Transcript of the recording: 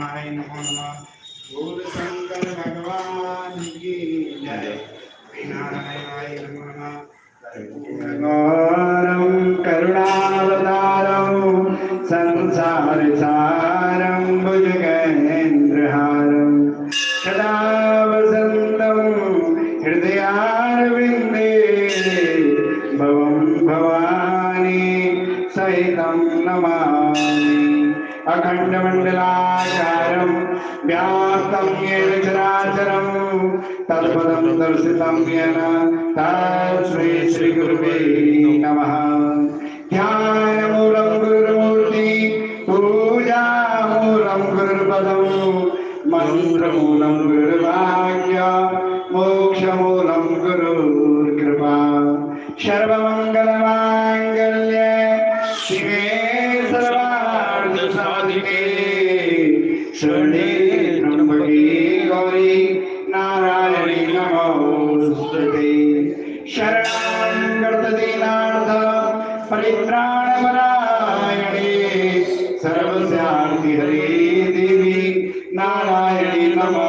शिवाय नमो नमः। बोल शंकर भगवान की जय। नारायणाय नमो नमः। कर्पूरगौरं करुणावतारं संसारसारं भुजगेन्द्रहारं सदा वसन्तं हृदयारविन्दे भवं भवानी सहितं नमामि। अखण्डमण्डलाकारं व्याप्तं येन चराचरं तत्पदं दर्शितं येन तस्मै श्रीगुरुवे नमः। ध्यानमूलं गुरुमूर्ति पूजामूलं गुरुपदं मन्त्रमूलं गुरुवाक्य मोक्षमूलं गुरुर्कृपा। सर्वमङ्गलमाङ्गल्ये शिवे सर्वार्थसाधिके शरणे त्र्यम्बके गौरी नारायणी नमोस्तुते। शरणं गतदीनार्थ परित्राणपरायणे सर्वस्यार्तिहरे देवी नारायणी नमः।